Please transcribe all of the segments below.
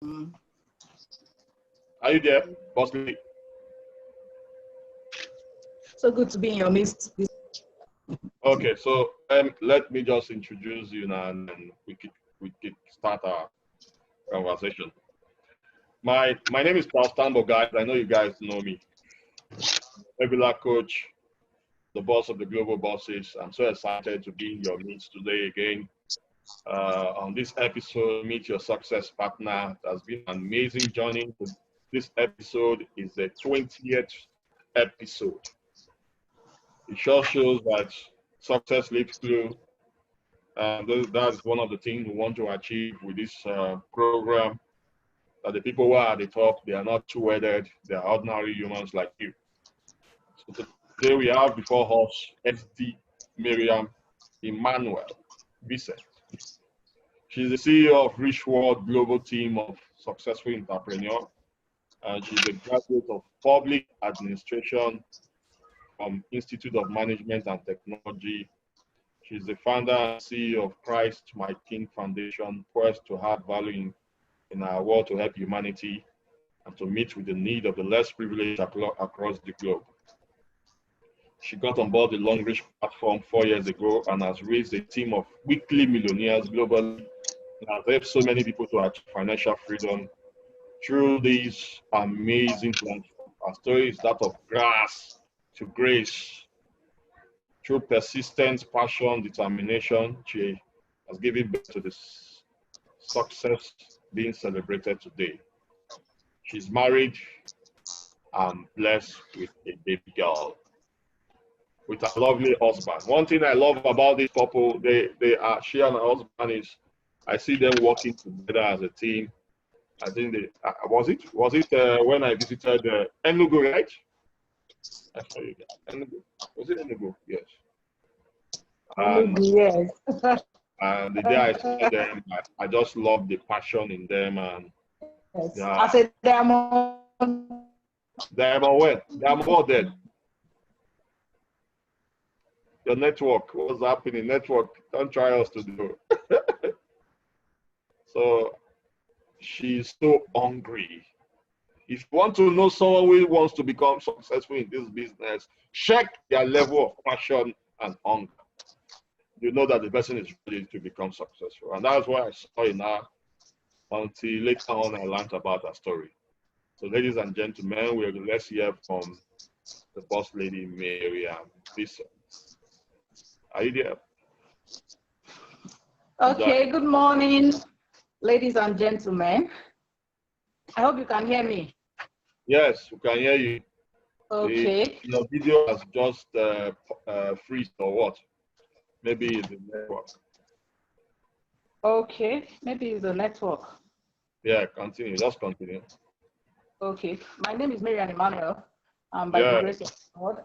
Are you there, Boss Lady? So good to be in your midst. Okay, so let me just introduce you now, and then we could start our conversation. My name is Paul Stambo, guys. I know you guys know me. Regular coach, the boss of the global bosses. I'm so excited to be in your midst today again. On this episode, Meet Your Success Partner. It has been an amazing journey. This episode is the 20th episode. It sure shows that success lives through. That's one of the things we want to achieve with this program. That the people who are at the top, they are not too wedded. They are ordinary humans like you. So today we have before us SD Marian Emmanuel Vincent. She's the CEO of Rich World Global Team of Successful Entrepreneurs. And she's a graduate of Public Administration from Institute of Management and Technology. She's the founder and CEO of Christ My King Foundation, poised to add value in our world to help humanity and to meet with the need of the less privileged across the globe. She got on board the Long Reach platform 4 years ago and has raised a team of weekly millionaires globally and has helped so many people to achieve financial freedom through these amazing platforms. Our story is that of grass to grace. Through persistence, passion, determination, she has given birth to this success being celebrated today. She's married and blessed with a baby girl, with a lovely husband. One thing I love about this couple, she and her husband is, I see them working together as a team. I think was it when I visited Enugu, right? Enugu. Was it Enugu? Yes. And, yes. and the day I saw them, I just love the passion in them. And yes. I said they're more dead. Your network, what's happening? Network, don't try us to do. So she's so hungry. If you want to know someone who wants to become successful in this business, check their level of passion and hunger. You know that the person is ready to become successful. And that's why I saw in her until later on I learned about her story. So ladies and gentlemen, let's hear from the boss lady, Marian Vincent. Are you there? Okay, good morning, ladies and gentlemen. I hope you can hear me. Yes, we can hear you. Okay. Your video has just freezed or what? Maybe it's the network. Okay, maybe it's the network. Yeah, continue. Just continue. Okay, my name is Marian Emmanuel. By the grace of God,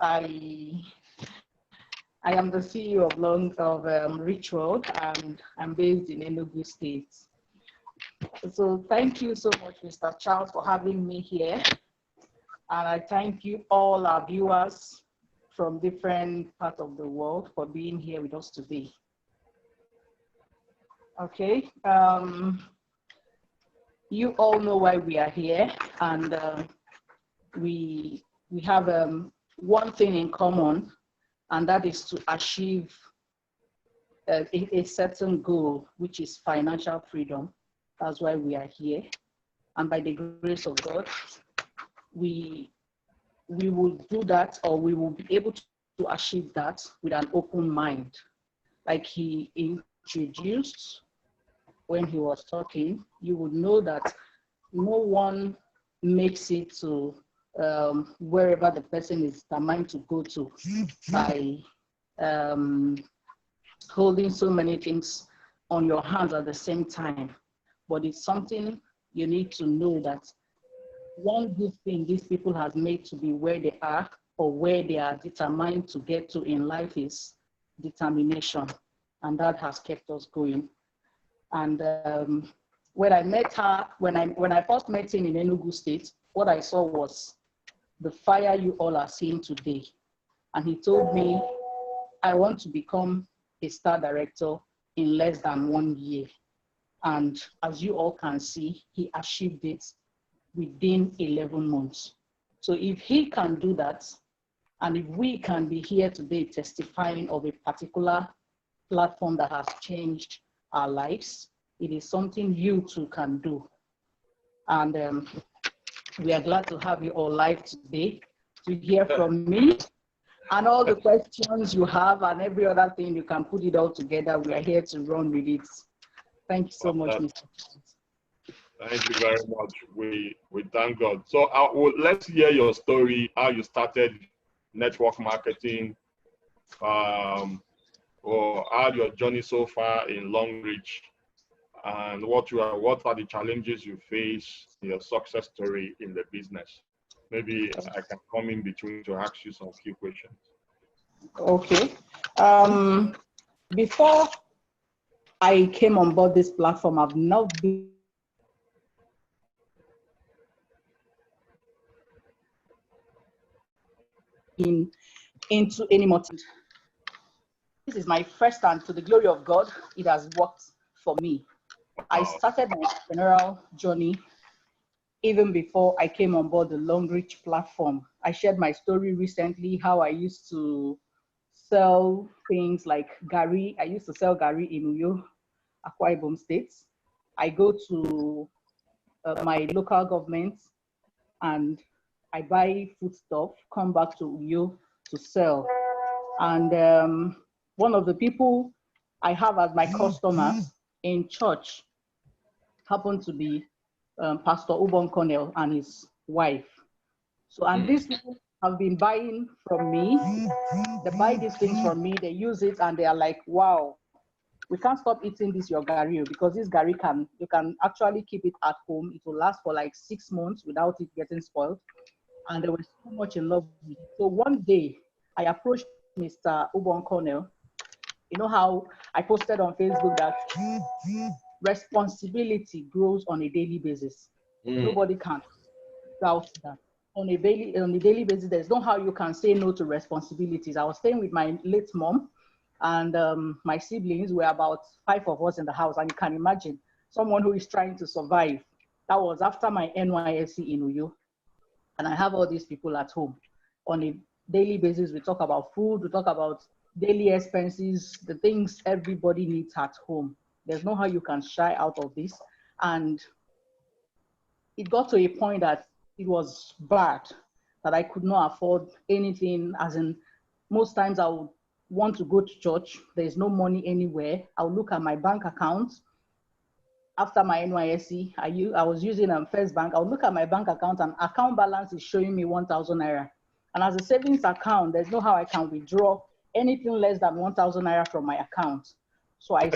I am the CEO of Rich World, and I'm based in Enugu State. So thank you so much, Mr. Charles, for having me here. And I thank you all our viewers from different parts of the world for being here with us today. Okay, you all know why we are here, and we have one thing in common, and that is to achieve a certain goal, which is financial freedom. That's why we are here, and by the grace of God, we will do that, or we will be able to achieve that with an open mind. Like he introduced when he was talking, you would know that no one makes it to wherever the person is determined to go to by holding so many things on your hands at the same time. But it's something you need to know that one good thing these people has made to be where they are, or where they are determined to get to in life, is determination. And that has kept us going. And when I met her, when I first met him in Enugu State, what I saw was the fire you all are seeing today. And he told me, I want to become a star director in less than 1 year. And as you all can see, he achieved it within 11 months. So if he can do that, and if we can be here today testifying of a particular platform that has changed our lives, it is something you too can do. And we are glad to have you all live today to hear from me. And all the questions you have and every other thing, you can put it all together. We are here to run with it. Thank you so much, Mr. Thank you very much. We thank God. So let's hear your story, how you started network marketing, or how your journey so far in Long Reach, and what are the challenges you face in your success story in the business. Maybe I can come in between to ask you some few questions. Okay. Before I came on board this platform, I've not been into any more. This is my first time. To the glory of God, it has worked for me. I started my entrepreneurial journey even before I came on board the Long Reach platform. I shared my story recently, how I used to sell things like Gary. I used to sell Gary in Uyo, Akwa Ibom State. I go to my local government and I buy foodstuff, come back to Uyo to sell. And one of the people I have as my customers in church happened to be Pastor Ubon Cornell and his wife. So, and these people have been buying from me. They buy these things from me, they use it, and they are like, wow, we can't stop eating this your Gari, because this Gari you can actually keep it at home. It will last for like 6 months without it getting spoiled. And they were so much in love with it. So one day I approached Mr. Ubon Cornell. You know how I posted on Facebook that responsibility grows on a daily basis. Nobody can doubt that. On a daily basis, there's no how you can say no to responsibilities. I was staying with my late mom, and my siblings were about 5 of us in the house. And you can imagine someone who is trying to survive. That was after my NYSC in Uyo. And I have all these people at home. On a daily basis, we talk about food, we talk about daily expenses, the things everybody needs at home. There's no how you can shy out of this. And it got to a point that it was bad, that I could not afford anything. As in, most times I would want to go to church. There's no money anywhere. I'll look at my bank account. After my NYSC, I was using First Bank. I'll look at my bank account, and account balance is showing me 1,000 naira. And as a savings account, there's no how I can withdraw anything less than 1,000 naira from my account. So I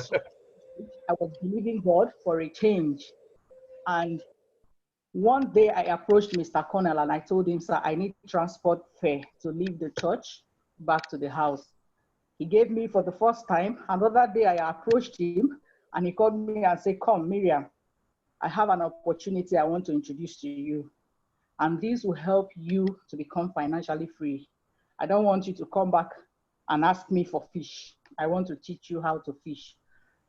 was believing God for a change. And one day I approached Mr. Cornell and I told him, sir, I need transport fare to leave the church back to the house. He gave me for the first time. Another day I approached him and he called me and said, come, Marian, I have an opportunity I want to introduce to you. And this will help you to become financially free. I don't want you to come back and ask me for fish. I want to teach you how to fish.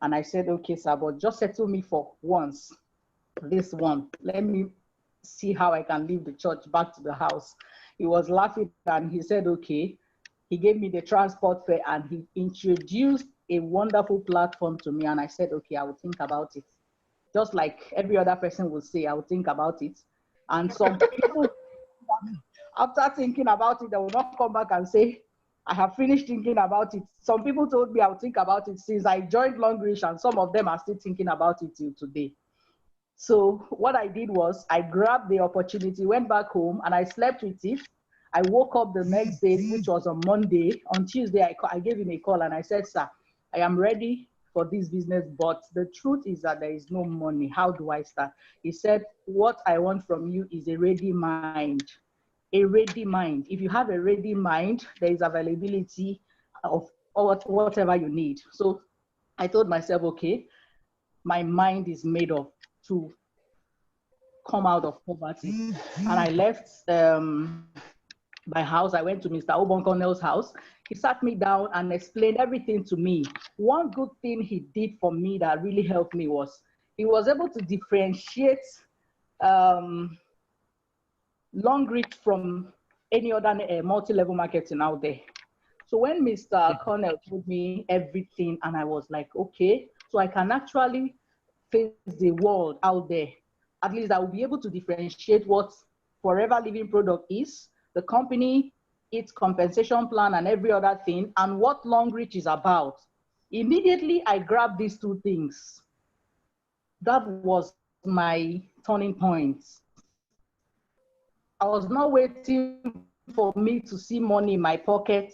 And I said, okay, sir, but just settle me for once. This one, let me see how I can leave the church back to the house. He was laughing and he said, okay. He gave me the transport fare and he introduced a wonderful platform to me. And I said, okay, I will think about it. Just like every other person will say, I will think about it. And some people, after thinking about it, they will not come back and say, I have finished thinking about it. Some people told me I will think about it since I joined Long Reach, and some of them are still thinking about it till today. So what I did was I grabbed the opportunity, went back home, and I slept with it. I woke up the next day, which was on Monday. On Tuesday, I gave him a call and I said, sir, I am ready for this business, but the truth is that there is no money. How do I start? He said, what I want from you is a ready mind. A ready mind. If you have a ready mind, there is availability of whatever you need. So I told myself, okay, my mind is made up to come out of poverty. And I left my house. I went to Mr. Ubon Cornell's house. He sat me down and explained everything to me. One good thing he did for me that really helped me was he was able to differentiate um, long reach from any other multi-level marketing out there. So when Mr. Cornell told me everything, and I was like, okay, so I can actually face the world out there. At least I will be able to differentiate what Forever Living product is, the company, its compensation plan, and every other thing, and what long reach is about. Immediately, I grabbed these two things. That was my turning point. I was not waiting for me to see money in my pocket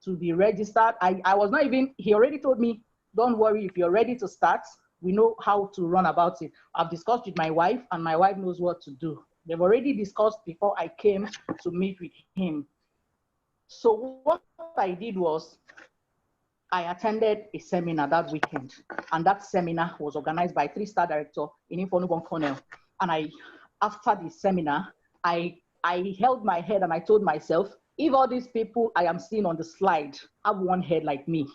to be registered. I was not even, he already told me, don't worry, if you're ready to start, we know how to run about it. I've discussed with my wife, and my wife knows what to do. They've already discussed before I came to meet with him. So what I did was, I attended a seminar that weekend, and that seminar was organized by 3-star director in Infonubon Cornell. And after the seminar, I held my head and I told myself, if all these people I am seeing on the slide have one head like me,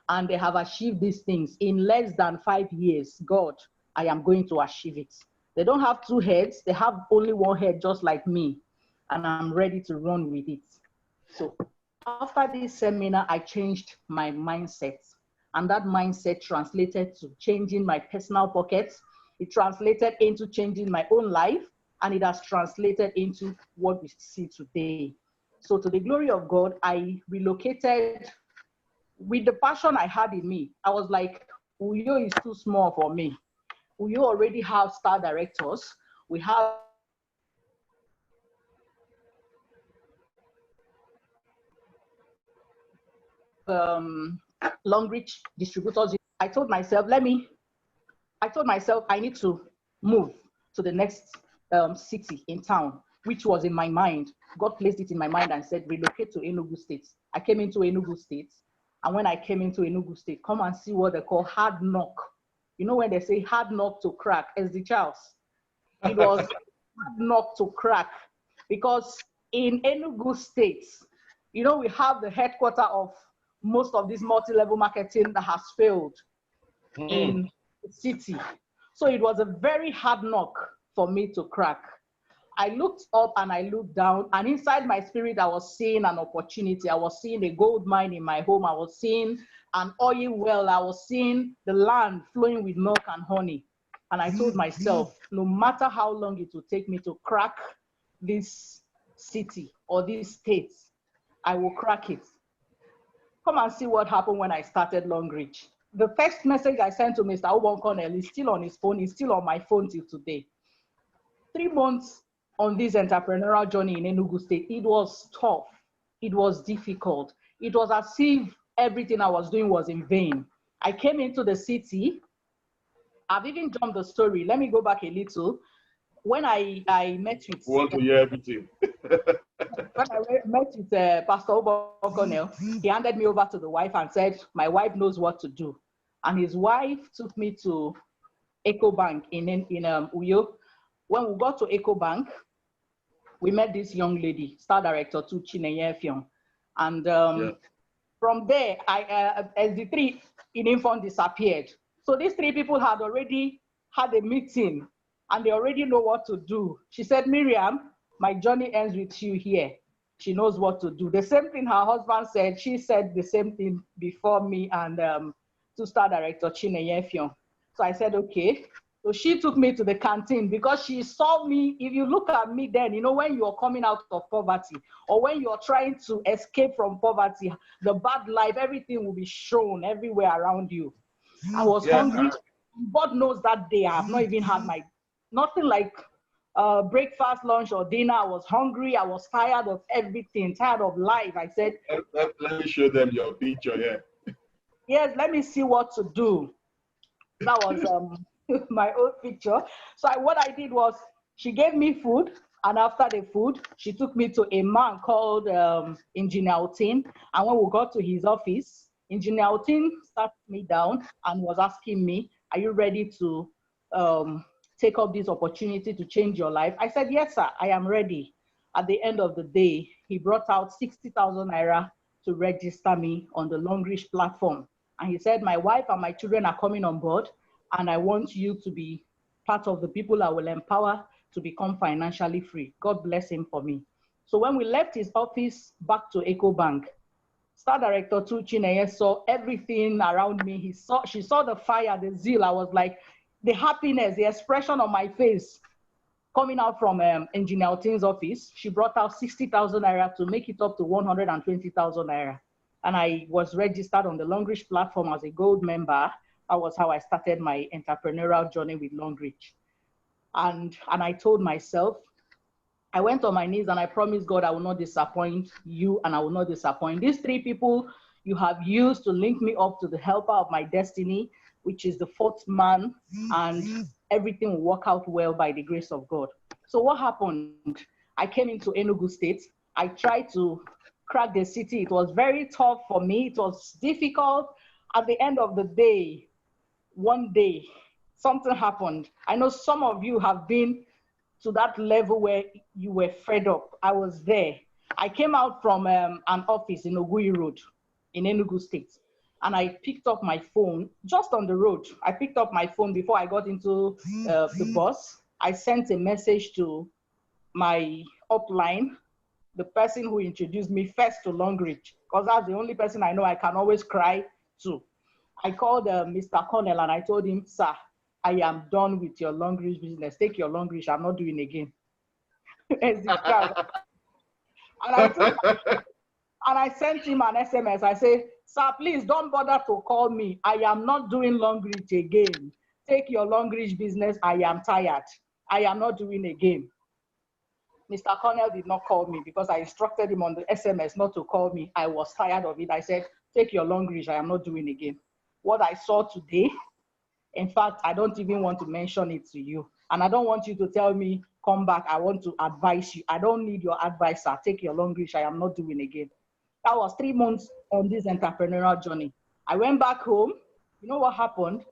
and they have achieved these things in less than 5 years, God, I am going to achieve it. They don't have 2 heads, they have only 1 head just like me, and I'm ready to run with it. So after this seminar, I changed my mindset, and that mindset translated to changing my personal pockets. It translated into changing my own life, and it has translated into what we see today. So to the glory of God, I relocated with the passion I had in me. I was like, Uyo is too small for me. Uyo already have star directors. We have long reach distributors. I told myself, I need to move to the next city in town, which was in my mind. God placed it in my mind and said, relocate to Enugu State. I came into Enugu State. And when I came into Enugu State, come and see what they call hard knock. You know when they say hard knock to crack, as the Charles. It was hard knock to crack, because in Enugu State, you know, we have the headquarters of most of this multi-level marketing that has failed in the city. So it was a very hard knock for me to crack. I looked up and I looked down, and inside my spirit, I was seeing an opportunity. I was seeing a gold mine in my home. I was seeing an oil well. I was seeing the land flowing with milk and honey. And I told myself, no matter how long it will take me to crack this city or this state, I will crack it. Come and see what happened when I started Long Reach. The first message I sent to Mr. Obon Cornell is still on his phone. It's still on my phone till today. 3 months on this entrepreneurial journey in Enugu State, it was tough. It was difficult. It was as if everything I was doing was in vain. I came into the city. I've even jumped the story. Let me go back a little. When I met with... We want to hear everything. When I met with Pastor Obon Cornell, he handed me over to the wife and said, my wife knows what to do. And his wife took me to Eco Bank in Uyo. When we got to Eco Bank, we met this young lady, star director to Chinenye Fion. And from there, as the 3 in Infon disappeared. So these 3 people had already had a meeting and they already know what to do. She said, Miriam, my journey ends with you here. She knows what to do. The same thing her husband said, she said the same thing before me and 2-star director Chinenye Fion. So I said, okay. So she took me to the canteen because she saw me. If you look at me then, you know, when you're coming out of poverty or when you're trying to escape from poverty, the bad life, everything will be shown everywhere around you. I was hungry. God knows that day I have not even had nothing like breakfast, lunch, or dinner. I was hungry. I was tired of everything, tired of life. I said, let me show them your picture here. Yes, let me see what to do. That was my old picture. So what I did was, she gave me food, and after the food, she took me to a man called Engineer Otin. And when we got to his office, Engineer Otin sat me down and was asking me, are you ready to take up this opportunity to change your life? I said, yes, sir, I am ready. At the end of the day, he brought out 60,000 naira to register me on the Long Reach platform. And he said, my wife and my children are coming on board, and I want you to be part of the people I will empower to become financially free. God bless him for me. So when we left his office back to EcoBank, Star Director Chineye saw everything around me. She saw the fire, the zeal. I was like, the happiness, the expression on my face coming out from Engineer Otin's office. She brought out 60,000 naira to make it up to 120,000 naira. And I was registered on the Longreach platform as a gold member. That was how I started my entrepreneurial journey with Longreach. And I told myself, I went on my knees and I promised God I will not disappoint you and I will not disappoint these three people you have used to link me up to the helper of my destiny, which is the fourth man, and everything will work out well by the grace of God. So what happened? I came into Enugu State. I tried to crack the city. It was very tough for me. It was difficult. At the end of the day, one day, something happened. I know some of you have been to that level where you were fed up. I was there. I came out from an office in Ogui Road in Enugu State, and I picked up my phone just on the road. I picked up my phone before I got into the bus. I sent a message to my upline, the person who introduced me first to Longreach, because that's the only person I know I can always cry to. I called Mr. Cornell and I told him, sir, I am done with your Longreach business. Take your Longreach. I'm not doing again. And I sent him an SMS. I say, sir, please don't bother to call me. I am not doing Longreach again. Take your Longreach business. I am tired. I am not doing again. Mr. Cornell did not call me because I instructed him on the SMS not to call me. I was tired of it. I said, take your Longreach. I am not doing again. What I saw today, in fact, I don't even want to mention it to you. And I don't want you to tell me, come back, I want to advise you. I don't need your advice, sir. Take your Longreach. I am not doing again. That was 3 months on this entrepreneurial journey. I went back home. You know what happened?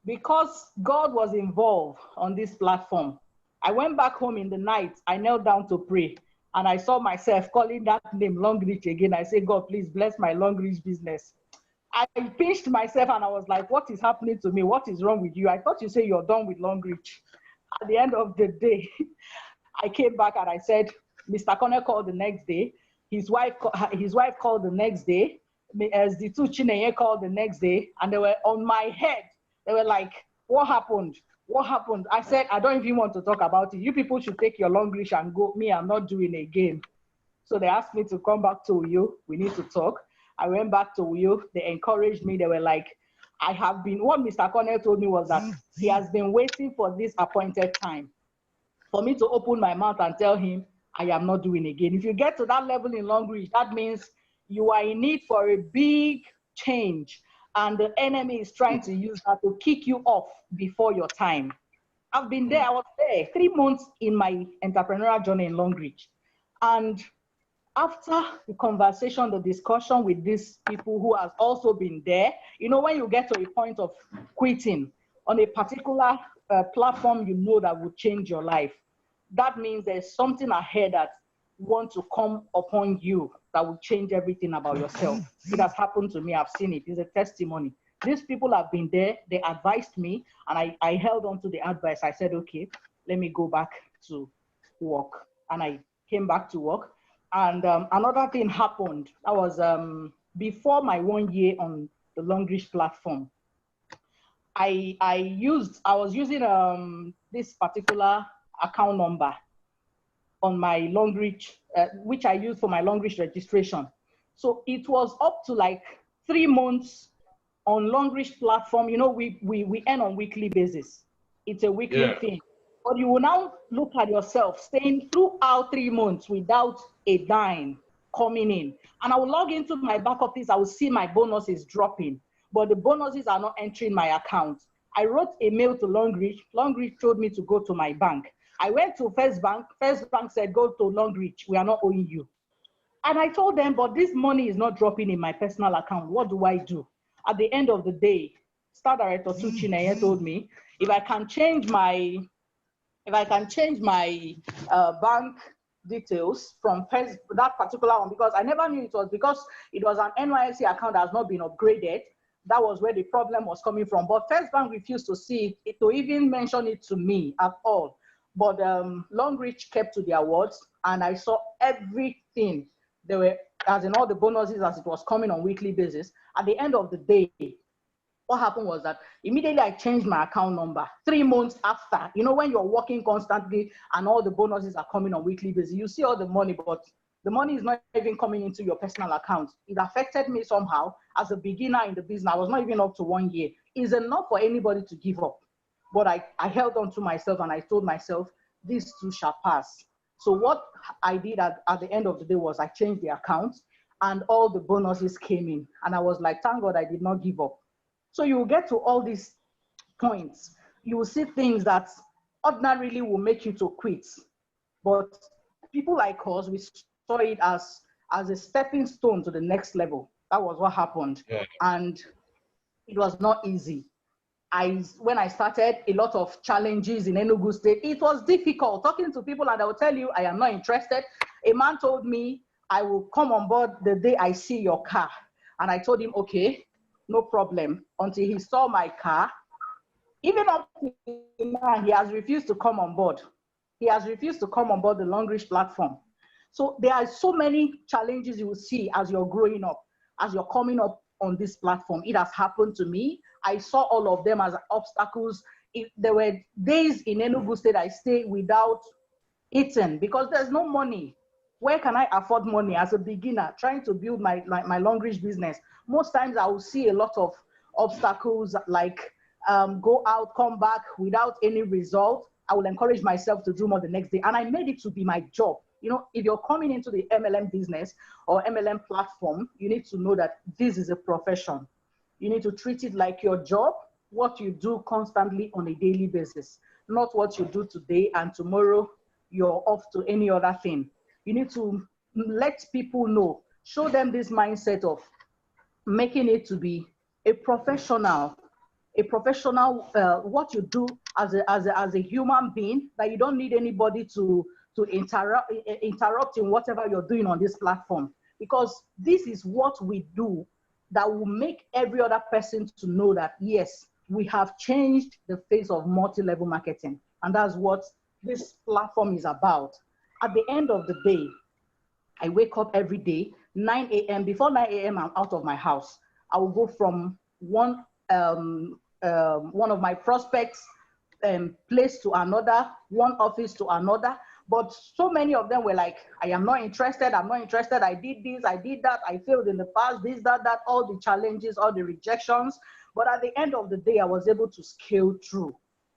Because God was involved on this platform, I went back home in the night. I knelt down to pray. And I saw myself calling that name Longreach again. I said, God, please bless my Longreach business. I pinched myself and I was like, what is happening to me? What is wrong with you? I thought you said you're done with Longreach. At the end of the day, I came back and I said, Mr. Connor called the next day. His wife called the next day. As the two Chineye called the next day. And they were on my head. They were like, what happened? What happened? I said, I don't even want to talk about it. You people should take your Longreach and go. Me, I'm not doing it again. So they asked me to come back to you. We need to talk. I went back to you. They encouraged me. They were like, what Mr. Cornell told me was that he has been waiting for this appointed time for me to open my mouth and tell him, I am not doing again. If you get to that level in Longreach, that means you are in need for a big change. And the enemy is trying to use that to kick you off before your time. I've been there. I was there 3 months in my entrepreneurial journey in Longreach. And after the conversation, the discussion with these people who have also been there, you know, when you get to a point of quitting on a particular platform, you know that will change your life. That means there's something ahead that wants to come upon you that will change everything about yourself. It has happened to me. I've seen it. It's a testimony. These people have been there. They advised me, and I held on to the advice. I said, okay, let me go back to work. And I came back to work. And another thing happened. That was before my 1 year on the Longreach platform. I was using this particular account number on my Longreach, which I used for my Longreach registration. So it was up to like 3 months on Longreach platform. You know, we earn on weekly basis. It's a weekly thing. But you will now look at yourself staying throughout 3 months without a dime coming in. And I will log into my back office. I will see my bonuses dropping, but the bonuses are not entering my account. I wrote a mail to Longreach. Longreach told me to go to my bank. I went to First Bank. First Bank said, go to Longreach. We are not owing you. And I told them, but this money is not dropping in my personal account. What do I do? At the end of the day, Star Director Chineye told me, if I can change my bank details from that particular one, because I never knew it was because it was an NYSC account that has not been upgraded, that was where the problem was coming from. But First Bank refused to see it, to even mention it to me at all. But Longreach kept to their words, and I saw everything. They were, as in all the bonuses as it was coming on weekly basis. At the end of the day, what happened was that immediately I changed my account number 3 months after. You know, when you're working constantly and all the bonuses are coming on weekly basis, you see all the money, but the money is not even coming into your personal account. It affected me somehow as a beginner in the business. I was not even up to 1 year. It's enough for anybody to give up. But I held on to myself and I told myself, this too shall pass. So what I did at the end of the day was I changed the account and all the bonuses came in. And I was like, thank God I did not give up. So you will get to all these points. You will see things that ordinarily will make you to quit. But people like us, we saw it as a stepping stone to the next level. That was what happened. Yeah. And it was not easy. When I started, a lot of challenges in Enugu State. It was difficult talking to people, and I will tell you, I am not interested. A man told me, I will come on board the day I see your car. And I told him, okay, no problem, until he saw my car. Even up to now, he has refused to come on board. He has refused to come on board the Longreach platform. So there are so many challenges you will see as you're growing up, as you're coming up on this platform. It has happened to me. I saw all of them as obstacles. There were days in Enugu State I stayed without eating because there's no money. Where can I afford money as a beginner trying to build my Longreach business? Most times I will see a lot of obstacles like go out, come back without any result. I will encourage myself to do more the next day. And I made it to be my job. You know, if you're coming into the MLM business or MLM platform, you need to know that this is a profession. You need to treat it like your job, what you do constantly on a daily basis, not what you do today and tomorrow you're off to any other thing. You need to let people know, show them this mindset of making it to be a professional, what you do as a human being, that you don't need anybody to interrupt in whatever you're doing on this platform, because this is what we do that will make every other person to know that, yes, we have changed the face of multi-level marketing. And that's what this platform is about. At the end of the day, I wake up every day, 9 a.m. Before 9 a.m., I'm out of my house. I will go from one of my prospects place to another, one office to another. But so many of them were like, I am not interested, I'm not interested, I did this, I did that, I failed in the past, this, that, all the challenges, all the rejections. But at the end of the day, I was able to scale through.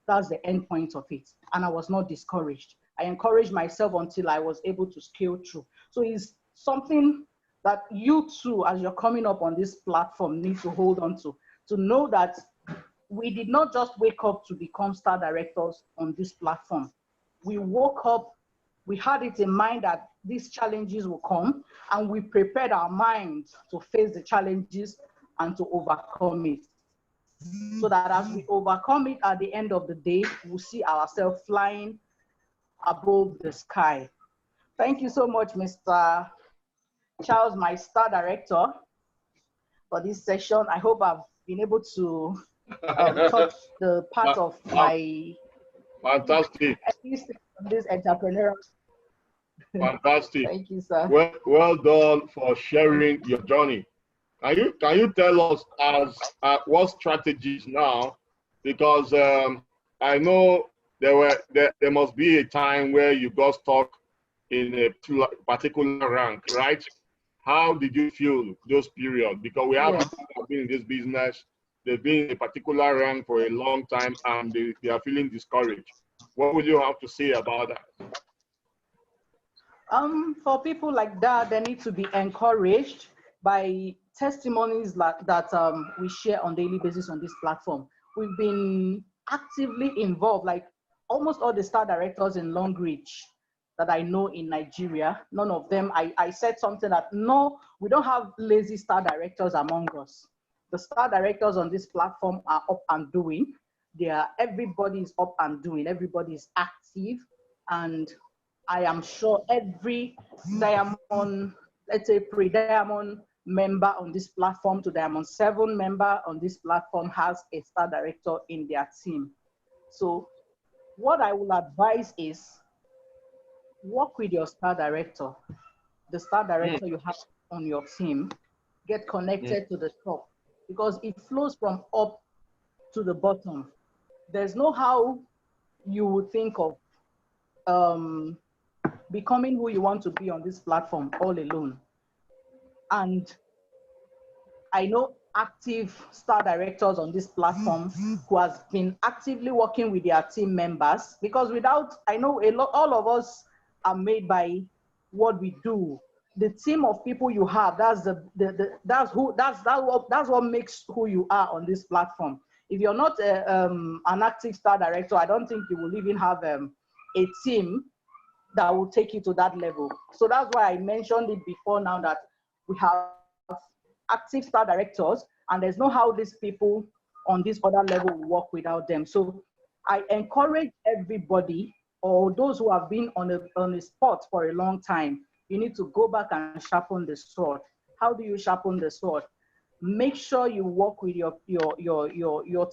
That's the end point of it. And I was not discouraged. I encouraged myself until I was able to scale through. So it's something that you too, as you're coming up on this platform, need to hold on to know that we did not just wake up to become star directors on this platform. We woke up, we had it in mind that these challenges will come, and we prepared our minds to face the challenges and to overcome it. So that as we overcome it at the end of the day, we'll see ourselves flying above the sky. Thank you so much, Mr. Charles, my star director, for this session. I hope I've been able to touch the part of my fantastic, at least this entrepreneurial. fantastic. Thank you, sir. Well done for sharing your journey. Can you tell us what strategies now? Because I know there must be a time where you got stuck in a particular rank, right? How did you feel those periods? Because we have people who have been in this business, they've been in a particular rank for a long time, and they are feeling discouraged. What would you have to say about that? For people like that, they need to be encouraged by testimonies that we share on a daily basis on this platform. We've been actively involved, like almost all the star directors in Longreach that I know in Nigeria. None of them, I said something that, no, we don't have lazy star directors among us. The star directors on this platform are up and doing. Everybody is up and doing, everybody is active, and I am sure every diamond, let's say pre-diamond member on this platform to Diamond 7 member on this platform has a star director in their team. So what I will advise is work with your star director, the star director you have on your team, get connected to the top, because it flows from up to the bottom. There's no how you would think of becoming who you want to be on this platform all alone. And I know active star directors on this platform who has been actively working with their team members, because without, I know all of us are made by what we do. The team of people you have, that's what makes who you are on this platform. If you're not an active star director, I don't think you will even have a team that will take you to that level. So that's why I mentioned it before now, that we have active star directors, and there's no how these people on this other level will work without them. So I encourage everybody, or those who have been on a spot for a long time, you need to go back and sharpen the sword. How do you sharpen the sword? Make sure you work with your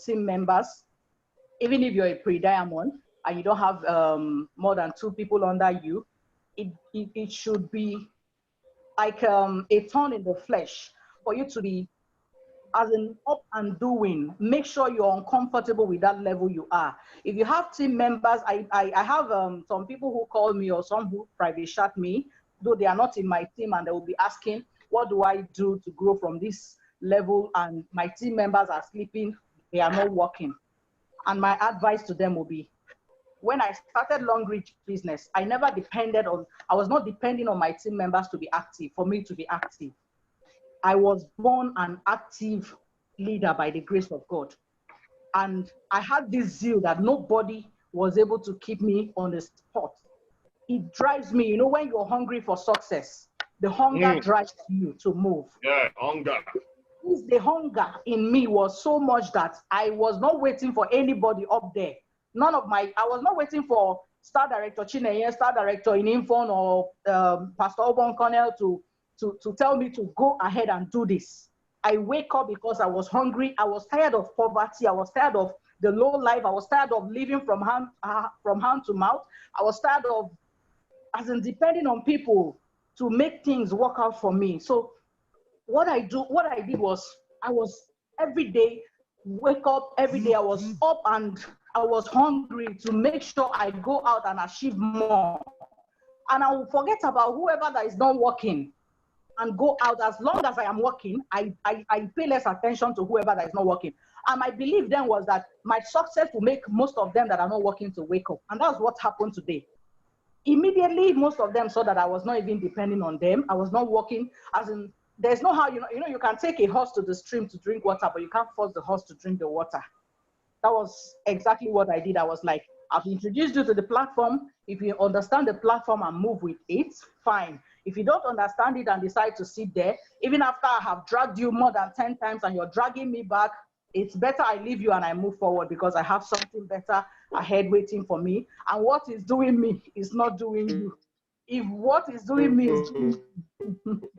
team members, even if you're a pre-diamond and you don't have more than 2 people under you. It should be like a thorn in the flesh for you to be as an up and doing. Make sure you're uncomfortable with that level you are. If you have team members, I have some people who call me, or some who private chat me, though they are not in my team, and they will be asking, what do I do to grow from this level? And my team members are sleeping, they are not working. And my advice to them will be, when I started Long Reach business, I was not depending on my team members to be active, for me to be active. I was born an active leader by the grace of God. And I had this zeal that nobody was able to keep me on the spot. It drives me, when you're hungry for success, the hunger drives you to move. Yeah, hunger. The hunger in me was so much that I was not waiting for anybody up there. I was not waiting for star director Chineye, star director in Infon, or Pastor Obon Cornell to tell me to go ahead and do this. I wake up because I was hungry. I was tired of poverty. I was tired of the low life. I was tired of living from hand to mouth. I was tired of depending on people to make things work out for me. So what I did was, I was every day, wake up every day, I was up and I was hungry to make sure I go out and achieve more. And I will forget about whoever that is not working and go out. As long as I am working, I pay less attention to whoever that is not working. And my belief then was that my success will make most of them that are not working to wake up. And that's what happened today. Immediately, most of them saw that I was not even depending on them. I was not working, there's no how, you can take a horse to the stream to drink water, but you can't force the horse to drink the water. That was exactly what I did. I was like, I've introduced you to the platform. If you understand the platform and move with it, fine. If you don't understand it and decide to sit there, even after I have dragged you more than 10 times and you're dragging me back, it's better I leave you and I move forward, because I have something better ahead waiting for me. And what is doing me is not doing you. If what is doing me is doing you,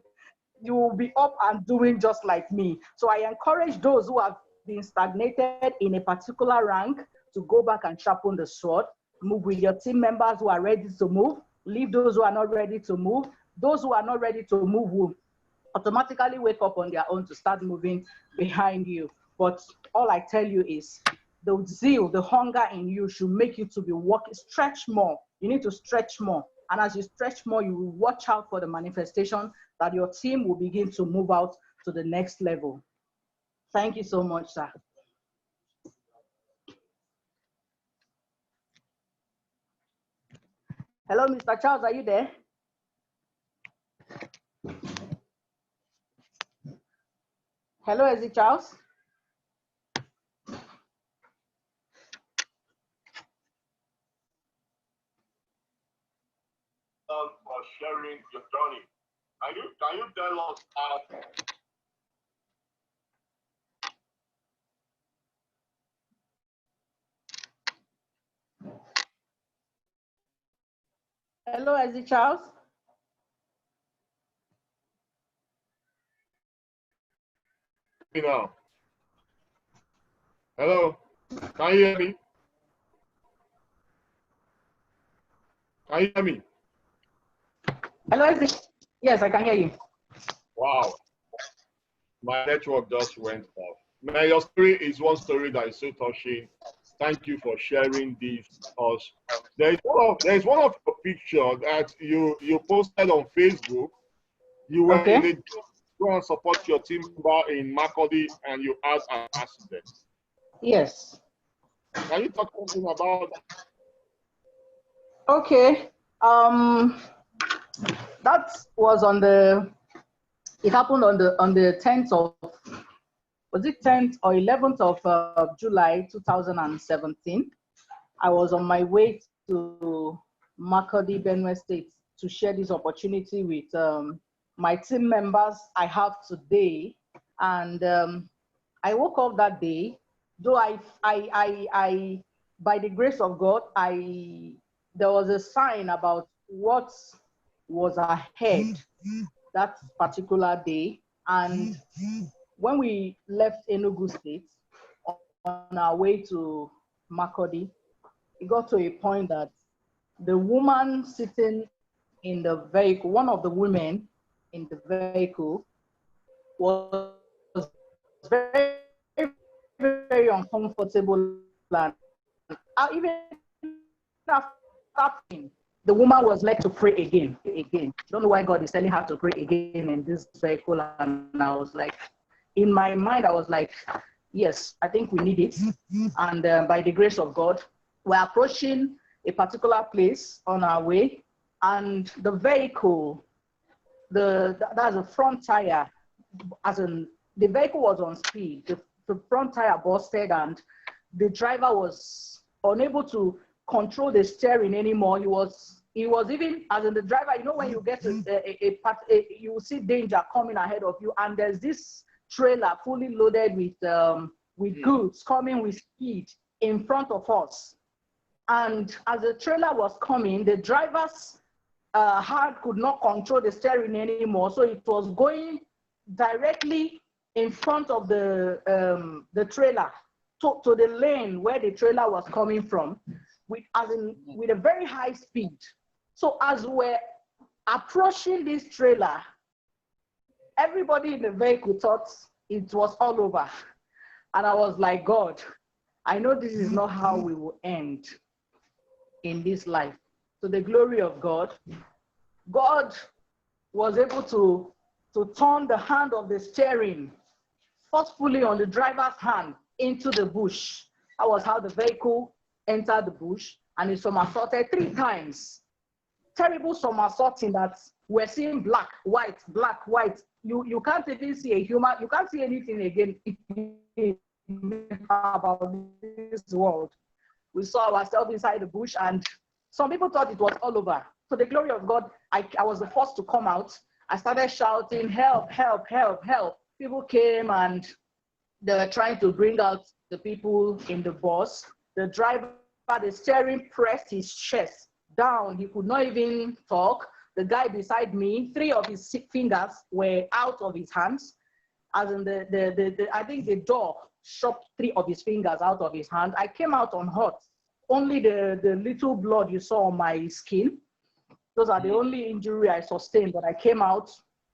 you will be up and doing just like me. So I encourage those who have been stagnated in a particular rank to go back and sharpen the sword. Move with your team members who are ready to move. Leave those who are not ready to move. Those who are not ready to move will automatically wake up on their own to start moving behind you. But all I tell you is, the zeal, the hunger in you should make you to be working, stretch more. You need to stretch more. And as you stretch more, you will watch out for the manifestation that your team will begin to move out to the next level. Thank you so much, sir. Hello, Mr. Charles, are you there? Hello, is it Charles? For sharing your journey. Can you tell us how? Hello, is it Charles? me now. Hello, can you hear me? Can you hear me? Hello, yes, I can hear you. Wow, my network just went off. Man, your story is one story that is so touching. Thank you for sharing this because there is one of your pictures that you posted on Facebook. You were in a go and support your team member in Makodi and you had an accident. Yes. Can you talk something about that? Okay. That was it happened on the 10th of, was it 10th or 11th of July 2017. I was on my way to Makodi, Benue State to share this opportunity with my team members I have today. And I woke up that day, though I by the grace of God, there was a sign about what was ahead that particular day. And when we left Enugu State on our way to Makodi, it got to a point that the woman sitting in the vehicle, one of the women in the vehicle, was very, very uncomfortable. And even after the woman was led to pray again. Don't know why God is telling her to pray again in this vehicle. And I was like, in my mind, I was like, yes, I think we need it. And by the grace of God, we're approaching a particular place on our way, and the vehicle, that's a front tire, as in the vehicle was on speed. The front tire busted, and the driver was unable to control the steering anymore. He was even, as in the driver, you know, when you get you see danger coming ahead of you, and there's this trailer fully loaded with goods coming with speed in front of us. And as the trailer was coming, the driver's hand could not control the steering anymore, so it was going directly in front of the trailer to the lane where the trailer was coming from, with a very high speed. So as we're approaching this trailer, everybody in the vehicle thought it was all over. And I was like, God, I know this is not how we will end in this life. To the glory of God, God was able to turn the hand of the steering forcefully on the driver's hand into the bush. That was how the vehicle entered the bush, and it somersaulted 3 times. Terrible somersaulting that we're seeing black, white, black, white. You can't even see a human, you can't see anything again about this world. We saw ourselves inside the bush, and some people thought it was all over. So the glory of God, I was the first to come out. I started shouting, help, help, help, help. People came and they were trying to bring out the people in the bus. The driver, the steering pressed his chest down. He could not even talk. The guy beside me, 3 of his fingers were out of his hands. As in I think the door chopped 3 of his fingers out of his hand. I came out unhurt. Only the little blood you saw on my skin. Those are the only injury I sustained, but I came out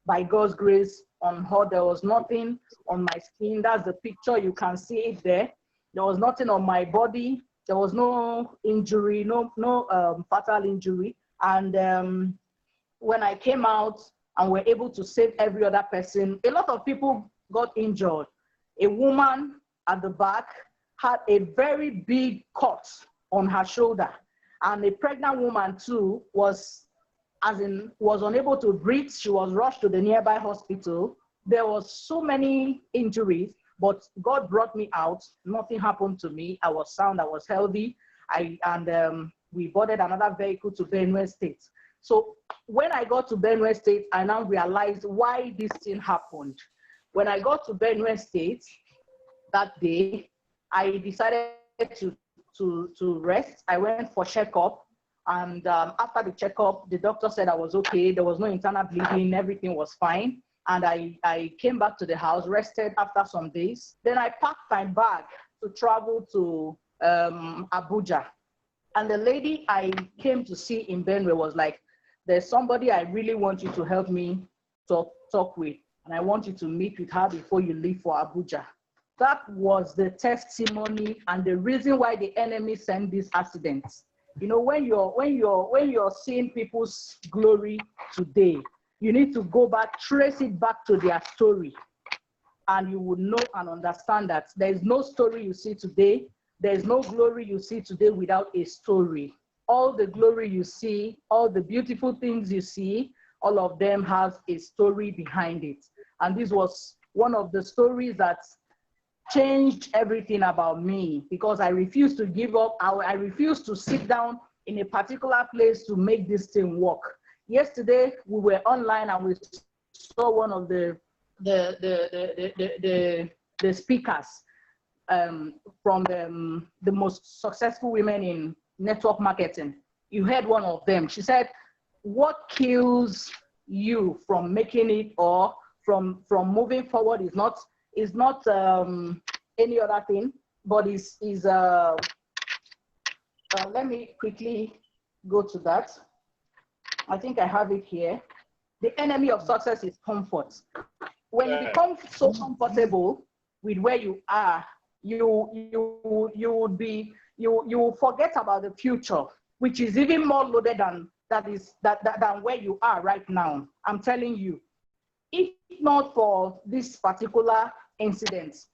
by God's grace unhurt. There was nothing on my skin. That's the picture. You can see it there. There was nothing on my body. There was no injury, no fatal injury. And when I came out and were able to save every other person, a lot of people got injured. A woman at the back had a very big cut on her shoulder, and a pregnant woman too was unable to breathe. She was rushed to the nearby hospital. There was so many injuries, but God brought me out. Nothing happened to me. I was sound. I was healthy. We boarded another vehicle to Benue State. So when I got to Benue State, I now realized why this thing happened. When I got to Benue State that day, I decided to rest. I went for checkup, and after the checkup, the doctor said I was okay. There was no internal bleeding. Everything was fine. And I came back to the house, rested after some days. Then I packed my bag to travel to Abuja. And the lady I came to see in Benue was like, there's somebody I really want you to help me talk with. And I want you to meet with her before you leave for Abuja. That was the testimony and the reason why the enemy sent these accidents. You know, when you're seeing people's glory today, you need to go back, trace it back to their story, and you will know and understand that there is no story you see today, there is no glory you see today without a story. All the glory you see, all the beautiful things you see, all of them have a story behind it. And this was one of the stories that changed everything about me, because I refused to give up. I refused to sit down in a particular place to make this thing work. Yesterday, we were online and we saw one of the speakers from the most successful women in network marketing. You heard one of them. She said, what kills you from making it or from moving forward is not any other thing, but let me quickly go to that. I think I have it here. The enemy of success is comfort. When you become so comfortable with where you are, you will forget about the future, which is even more loaded than where you are right now. I'm telling you, if not for this particular incident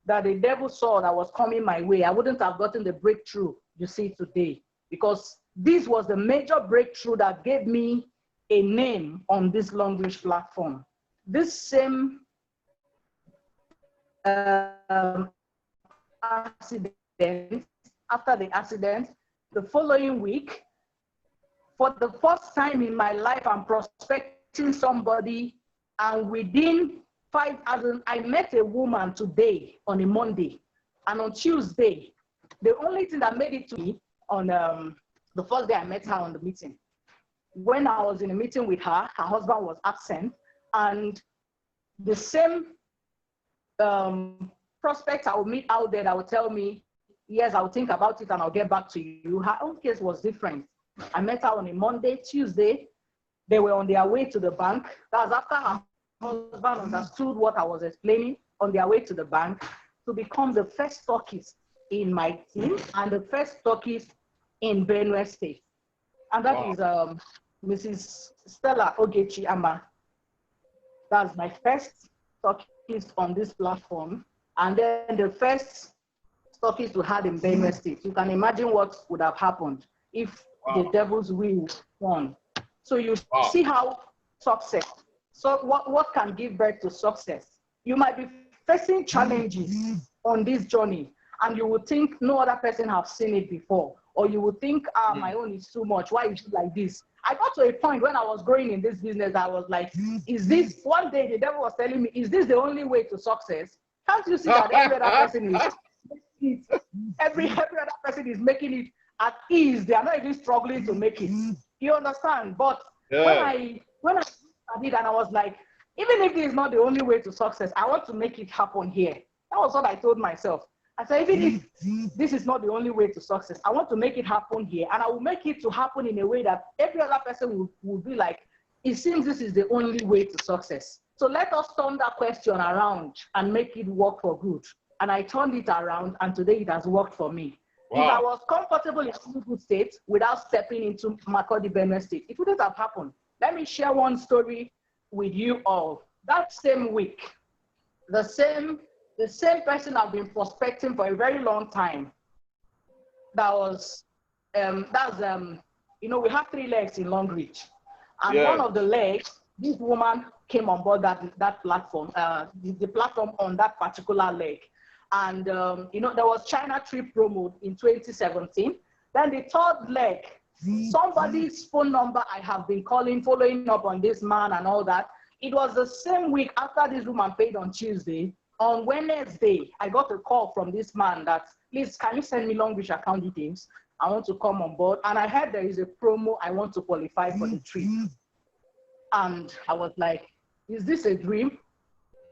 that the devil saw that was coming my way, I wouldn't have gotten the breakthrough you see today, because this was the major breakthrough that gave me a name on this Long Reach platform. This same accident, after the accident, the following week, for the first time in my life, I'm prospecting somebody, and within 5 hours, I met a woman today on a Monday, and on Tuesday, the only thing that made it to me on the first day I met her on the meeting, when I was in a meeting with her, her husband was absent, and the same prospect I would meet out there that would tell me, yes, I'll think about it and I'll get back to you. Her own case was different. I met her on a Monday. Tuesday, they were on their way to the bank. That was after her husband understood what I was explaining, on their way to the bank to become the first stockist in my team and the first stockist in Benue State. And that is Mrs. Stella Ogechi Ama. That's my first stockist on this platform. And then the first stockist we had in Benue State. You can imagine what would have happened if the devil's will won. So you see how success, so what can give birth to success? You might be facing challenges on this journey, and you would think no other person has seen it before, or you would think, my own is too much. Why is it like this? I got to a point when I was growing in this business, I was like, is this, one day the devil was telling me, is this the only way to success? Can't you see that every other person is making it, every other person is making it at ease? They are not even struggling to make it. You understand? But when I studied and I was like, even if this is not the only way to success, I want to make it happen here. That was what I told myself. I said, even if this is not the only way to success, I want to make it happen here. And I will make it to happen in a way that every other person will be like, it seems this is the only way to success. So let us turn that question around and make it work for good. And I turned it around, and today it has worked for me. Wow. If I was comfortable in Enugu State without stepping into Makurdi Benue State, it wouldn't have happened. Let me share one story with you all. That same week, the same person I've been prospecting for a very long time. That was, you know, we have 3 legs in Long Reach. And one of the legs, this woman came on board that platform, the platform on that particular leg. And, you know, there was China trip promo in 2017. Then the 3rd leg, somebody's phone number I have been calling, following up on this man and all that. It was the same week after this woman paid on Tuesday. On Wednesday, I got a call from this man that, please, can you send me Long Reach account details? I want to come on board. And I heard there is a promo, I want to qualify for the trip. And I was like, Is this a dream?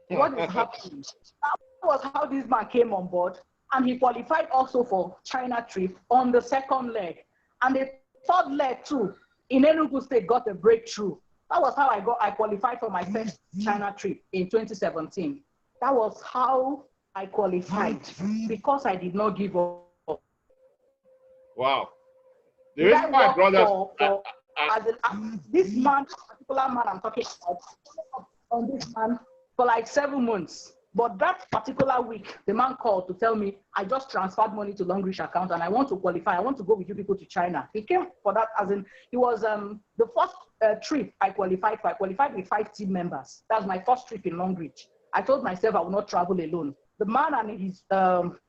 What is happening? That was how this man came on board, and he qualified also for China trip on the second leg. And the third leg too, in Enugu State, got a breakthrough. That was how I qualified for my first China trip in 2017. That was how I qualified, because I did not give up. Wow. The Did reason why I brought this man, particular man I'm talking about, on this man for like 7 months. But that particular week, the man called to tell me, I just transferred money to Longreach account and I want to qualify. I want to go with you people to China. He came for that, as in, he was the first trip I qualified for. I qualified with 5 team members. That was my first trip in Longreach. I told myself I will not travel alone. The man and his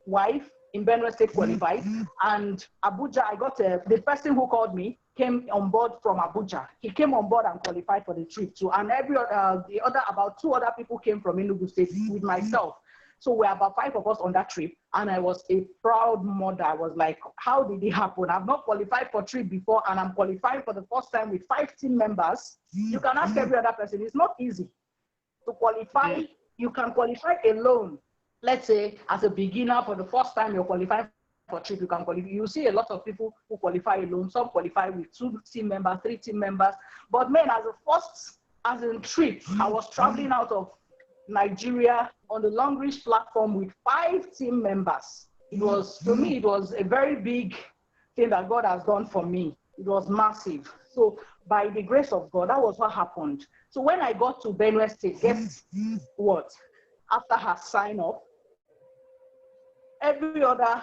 wife in Benue State qualified, and Abuja, I got the person who called me came on board from Abuja. He came on board and qualified for the trip too. And about 2 other people came from Enugu State with myself. So we're about 5 of us on that trip. And I was a proud mother. I was like, how did it happen? I've not qualified for trip before, and I'm qualifying for the first time with 5 team members. You can ask every other person. It's not easy to qualify. You can qualify alone. Let's say as a beginner, for the first time you're qualifying for trip, you can qualify. You see a lot of people who qualify alone. Some qualify with 2 team members, 3 team members. But man, as in trip, I was traveling out of Nigeria on the Longreach platform with 5 team members. It was, to me, it was a very big thing that God has done for me. It was massive. So by the grace of God, that was what happened. So when I got to Benue State, guess what? After her sign up, every other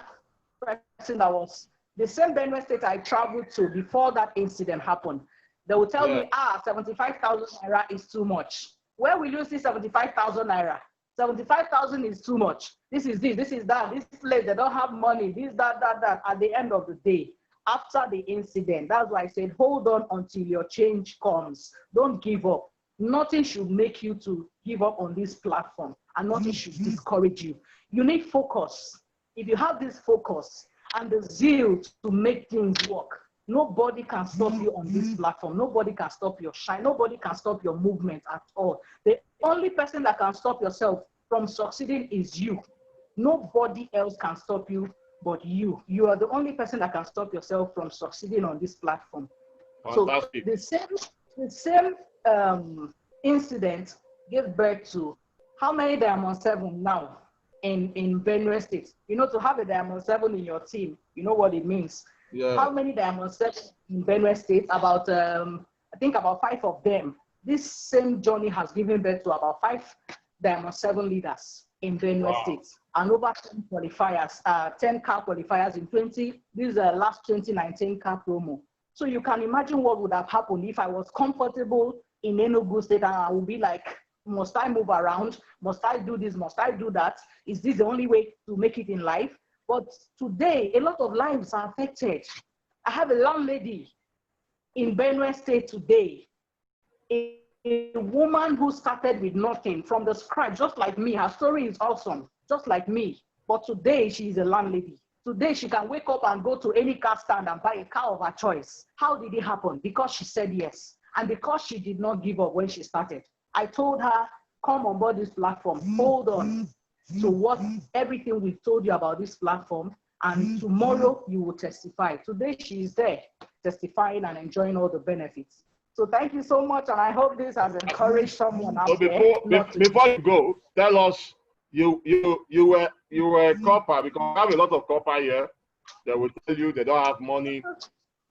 person that was the same Benue State I traveled to before that incident happened, they will tell me, 75,000 naira is too much. Where will you see 75,000 naira? 75,000 is too much. This is that. This place, they don't have money. This, that. At the end of the day, after the incident, that's why I said, hold on until your change comes. Don't give up. Nothing should make you to give up on this platform, and nothing should discourage you. You need focus. If you have this focus and the zeal to make things work, nobody can stop you on this platform. Nobody can stop your shine. Nobody can stop your movement at all. The only person that can stop yourself from succeeding is you. Nobody else can stop you but you. You are the only person that can stop yourself from succeeding on this platform. Fantastic. So the same incident gave birth to how many Diamond 7 now in Benue State? You know, to have a Diamond 7 in your team, you know what it means. Yeah. How many Diamond 7 in Benue State? About I think about 5 of them. This same journey has given birth to about 5 Diamond 7 leaders in Benue State, and over 10 qualifiers, 10 car qualifiers in this last 2019 car promo. So you can imagine what would have happened if I was comfortable in Enugu State and I would be like, must I move around? Must I do this? Must I do that? Is this the only way to make it in life? But today, a lot of lives are affected. I have a landlady in Benue State today, a woman who started with nothing from the scratch, just like me. Her story is awesome, just like me. But today, she is a landlady. Today, she can wake up and go to any car stand and buy a car of her choice. How did it happen? Because she said yes. And because she did not give up when she started. I told her, come on board this platform. Hold on to everything we've told you about this platform. And tomorrow, you will testify. Today, she is there testifying and enjoying all the benefits. So thank you so much. And I hope this has encouraged someone out there. Before you go, tell us, you were a copper, because I have a lot of copper here. They will tell you they don't have money,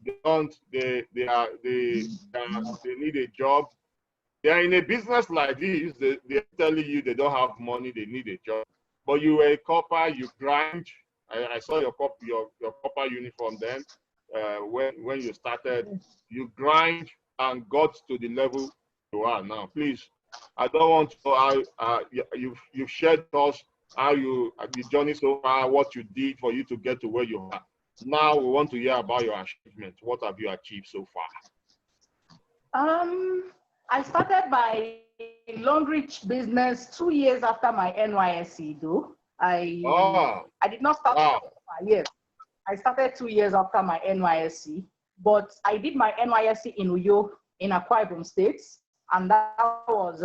they need a job. They are in a business like this, they're telling you they don't have money, they need a job. But you were a copper, you grind. I saw your copper uniform then. When you started, you grind and got to the level you are now. Please, I don't want to, you've shared with us how the journey so far, what you did for you to get to where you are. Now we want to hear about your achievements. What have you achieved so far? I started my Longreach business 2 years after my NYSC, though. I did not start. Yes, I started 2 years after my NYSC, but I did my NYSC in Uyo in Akwa Ibom State. And that was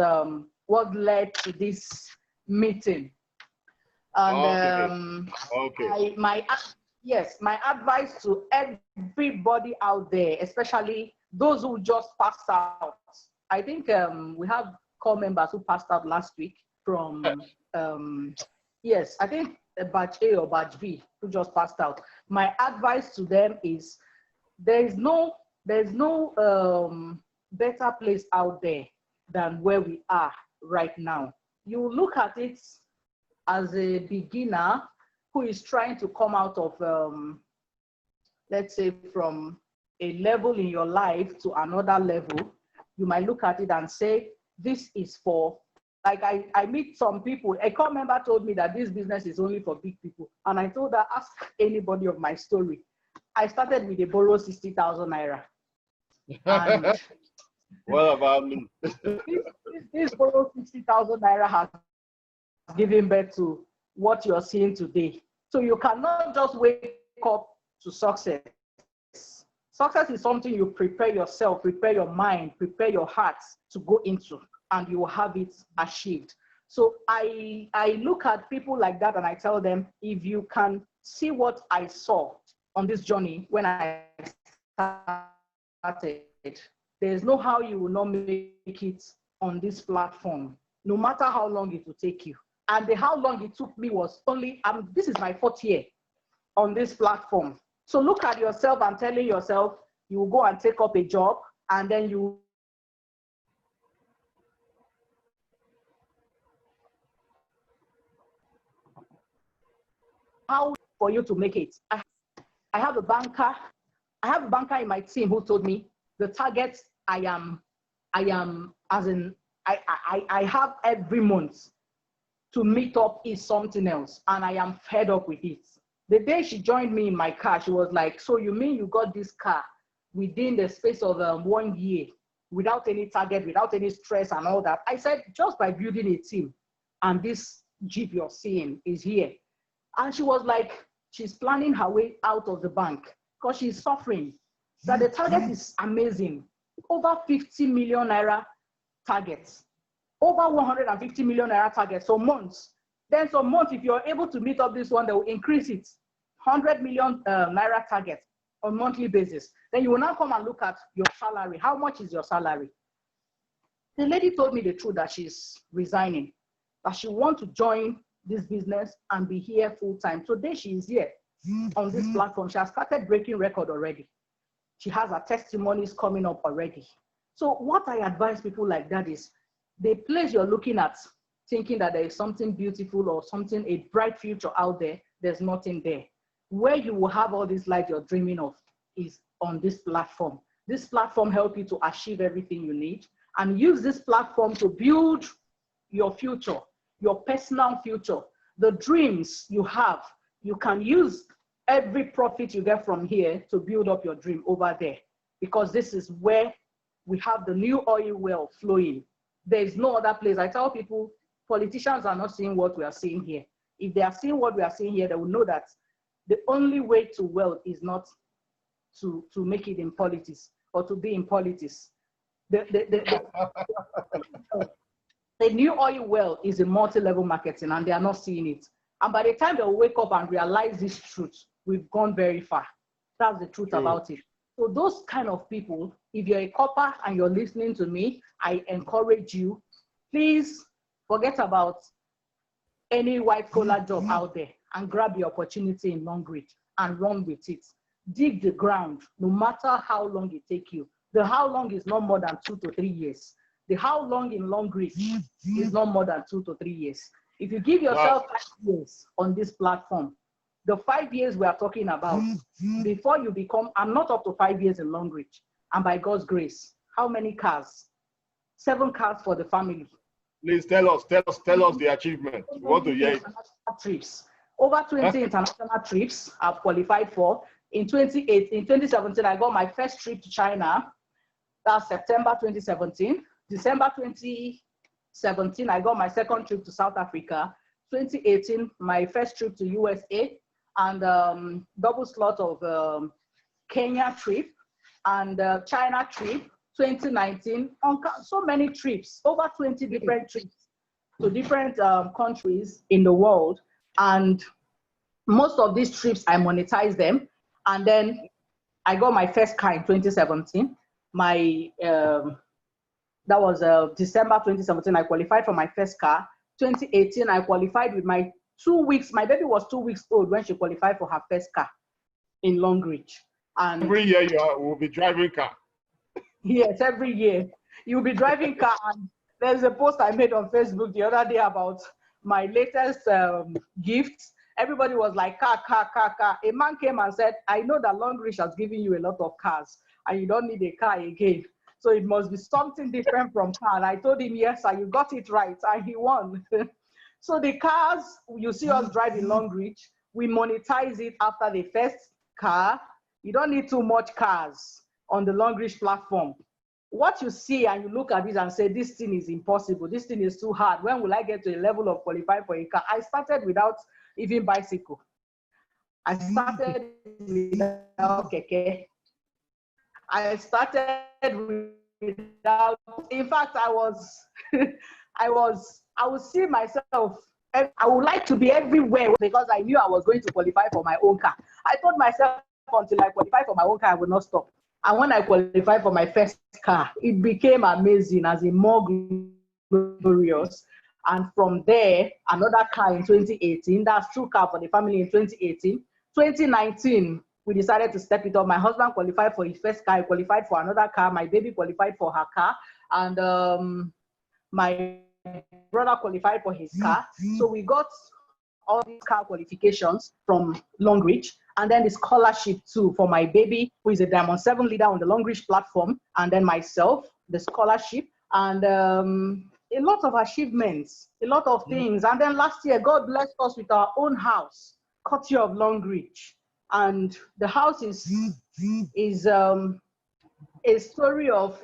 what led to this meeting. And Okay. my advice to everybody out there, especially those who just passed out. I think we have core members who passed out last week from, yes, I think batch A or batch B who just passed out. My advice to them is there's no better place out there than where we are right now. You look at it as a beginner who is trying to come out of, let's say, from a level in your life to another level. You might look at it and say, this is for, like I meet some people, a core member told me that this business is only for big people. And I told her, ask anybody of my story. I started with a borrow 60,000 naira. And what about me? this borrow 60,000 naira has given birth to what you're seeing today. So you cannot just wake up to success. Success is something you prepare yourself, prepare your mind, prepare your heart to go into, and you will have it achieved. So I look at people like that and I tell them, if you can see what I saw on this journey when I started, there's no how you will not make it on this platform, no matter how long it will take you. And how long it took me was only, this is my 4th year on this platform. So look at yourself and telling yourself, you will go and take up a job and then you how for you to make it. I have a banker in my team who told me the target I have every month to meet up is something else, and I am fed up with it. The day she joined me in my car, she was like, so you mean you got this car within the space of 1 year without any target, without any stress and all that? I said, just by building a team, and this Jeep you're seeing is here. And she was like, she's planning her way out of the bank because she's suffering. That the target is amazing. Over 50 million naira targets. Over 150 million naira targets. So months. Then some months, if you're able to meet up this one, they will increase it. 100 million naira target on monthly basis. Then you will now come and look at your salary. How much is your salary? The lady told me the truth that she's resigning, that she wants to join this business and be here full time. Today she is here on this platform. She has started breaking record already. She has her testimonies coming up already. So what I advise people like that is, the place you're looking at, thinking that there is something beautiful or something, a bright future out there, there's nothing there. Where you will have all this life you're dreaming of is on this platform. This platform helps you to achieve everything you need, and use this platform to build your future, your personal future. The dreams you have, you can use every profit you get from here to build up your dream over there, because this is where we have the new oil well flowing. There is no other place. I tell people, politicians are not seeing what we are seeing here. If they are seeing what we are seeing here, they will know that the only way to wealth is not to make it in politics or to be in politics. The new oil well is a multi-level marketing, and they are not seeing it. And by the time they'll wake up and realize this truth, we've gone very far. That's the truth about it. So those kind of people, if you're a copper and you're listening to me, I encourage you, please forget about any white collar job out there and grab the opportunity in Long Reach and run with it. Dig the ground, no matter how long it takes you. The how long is not more than 2 to 3 years. The how long in Long Reach is not more than 2 to 3 years. If you give yourself 5 years on this platform, the 5 years we are talking about, before you become, I'm not up to 5 years in Long Reach, and by God's grace, how many cars? 7 cars for the family. Please tell us the achievement. What do you trips? Over 20 international trips I've qualified for. In 2017, I got my first trip to China. That's September 2017. December 2017, I got my second trip to South Africa. 2018, my first trip to USA, and double slot of Kenya trip and China trip. 2019, on so many trips, over 20 different trips to different countries in the world. And most of these trips, I monetized them. And then I got my first car in 2017. That was December 2017. I qualified for my first car. 2018, I qualified with my 2 weeks. My baby was 2 weeks old when she qualified for her first car in Longreach. And every year will be driving car. Yes, every year you'll be driving car. And there's a post I made on Facebook the other day about my latest gifts. Everybody was like, car. A man came and said, I know that Longreach has given you a lot of cars and you don't need a car again. So it must be something different from car. And I told him, yes, sir, you got it right. And he won. So the cars you see us drive in Longreach, we monetize it after the first car. You don't need too much cars on the Longreach platform. What you see and you look at it and say, this thing is impossible, this thing is too hard. When will I get to a level of qualifying for a car? I started without even bicycle. I started without keke. I started without, in fact, I would see myself, I would like to be everywhere because I knew I was going to qualify for my own car. I told myself until I qualify for my own car, I would not stop. And when I qualified for my first car, it became amazing, as in more glorious. And from there, another car in 2018, that's true car for the family in 2018. 2019, we decided to step it up. My husband qualified for his first car, he qualified for another car, my baby qualified for her car, and my brother qualified for his car. So we got all these car qualifications from Longreach, and then the scholarship too for my baby, who is a Diamond 7 leader on the Longreach platform, and then myself, the scholarship, and a lot of achievements, a lot of things. And then last year, God blessed us with our own house, courtesy of Longreach. And the house is a story of,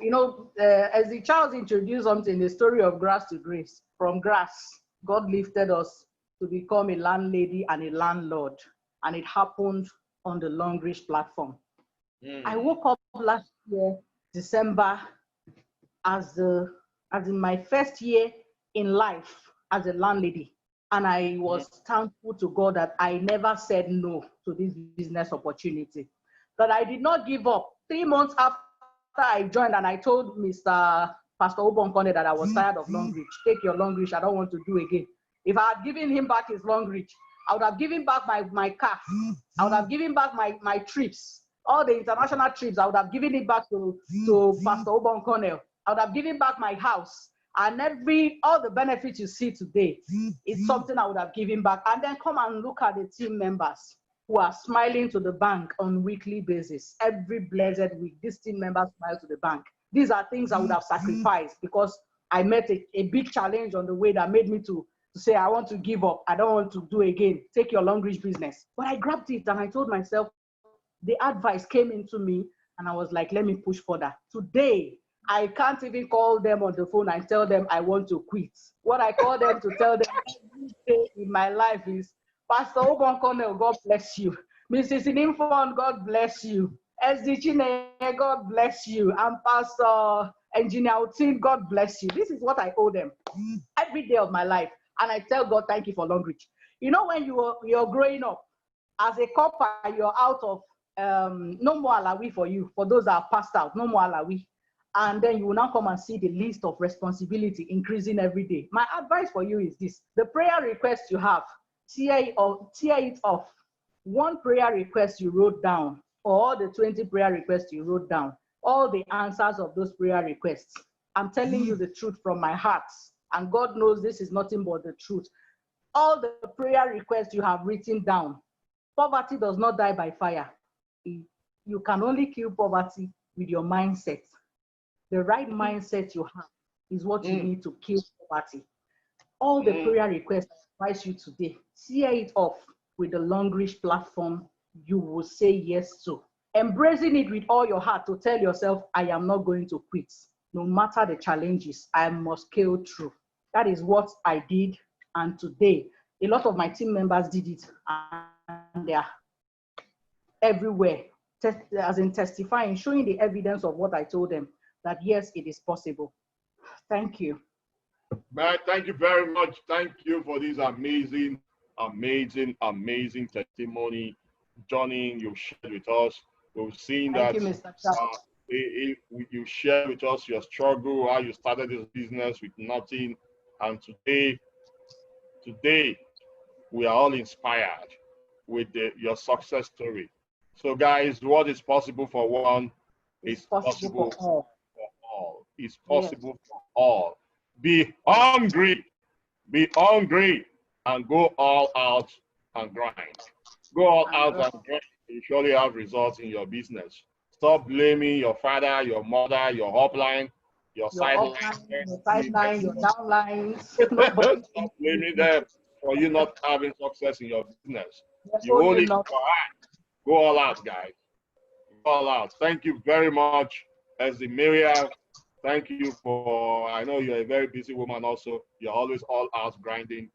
as the child introduced something, the story of grass to grace. From grass, God lifted us to become a landlady and a landlord. And it happened on the Longreach platform. I woke up last year, December, as in my first year in life as a landlady. And I was thankful to God that I never said no to this business opportunity. That I did not give up. 3 months after I joined, and I told Mr. Pastor Obonkone that I was tired of Longreach. Take your Longreach, I don't want to do again. If I had given him back his Longreach, I would have given back my car. I would have given back my trips. All the international trips, I would have given it back to Pastor Obonkone. I would have given back my house. And all the benefits you see today, it's something I would have given back. And then come and look at the team members who are smiling to the bank on weekly basis. Every blessed week, these team members smile to the bank. These are things I would have sacrificed because I met a big challenge on the way that made me to say, I want to give up. I don't want to do again. Take your Longreach business. But I grabbed it and I told myself, the advice came into me and I was like, let me push further. Today, I can't even call them on the phone and tell them I want to quit. What I call them to tell them every day in my life is, Pastor Obonkone, God bless you. Mrs. Inimfon, God bless you. SD Chineye, God bless you. And Pastor Engineer Outin, God bless you. This is what I owe them every day of my life. And I tell God, thank you for Longreach. You know, when you're growing up, as a copper, you're out of, no more alawi for you. For those that are passed out, no more alawi. And then you will now come and see the list of responsibility increasing every day. My advice for you is this. The prayer request you have, tear it off. One prayer request you wrote down, or the 20 prayer requests you wrote down, all the answers of those prayer requests. I'm telling you the truth from my heart. And God knows this is nothing but the truth. All the prayer requests you have written down. Poverty does not die by fire. You can only kill poverty with your mindset. The right mindset you have is what you need to kill poverty. All the prayer requests I advise you today, tear it off with the Longreach platform. You will say yes to. Embracing it with all your heart to tell yourself, I am not going to quit. No matter the challenges, I must scale through. That is what I did. And today, a lot of my team members did it. And they are everywhere, as in testifying, showing the evidence of what I told them. that yes, it is possible. Thank you. Man, thank you very much. Thank you for this amazing, amazing testimony, journey you shared with us. We've seen Thank that you, Mr. Charles. you shared with us your struggle, how you started this business with nothing, and today we are all inspired with your success story. So, guys, what is possible for one It's is possible possible for all. for all. It's Yes. possible for all. Be hungry, and go all out and grind. Go all out and grind. You surely have results in your business. Stop blaming your father, your mother, your upline, your sideline, your sideline, your downlines. Nobody. Stop blaming them for you not having success in your business. Yes, You only not. go all out, guys. Go all out. Thank you very much, as the Marian. Thank you for, I know you're a very busy woman also. You're always all out grinding.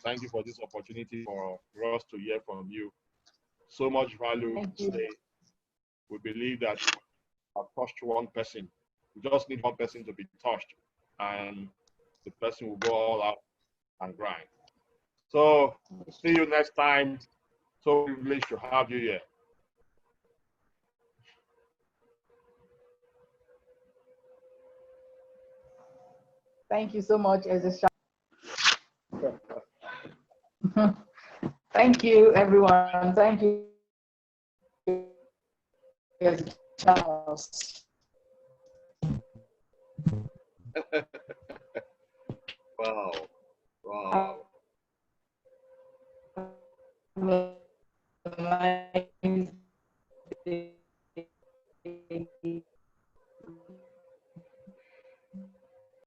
Thank you for this opportunity for us to hear from you. So much value today. We believe that I've touched one person. We just need one person to be touched, and the person will go all out and grind. So, see you next time. So privileged to have you here. Thank you so much, Ezra. Thank you, everyone. Thank you, Charles. Wow.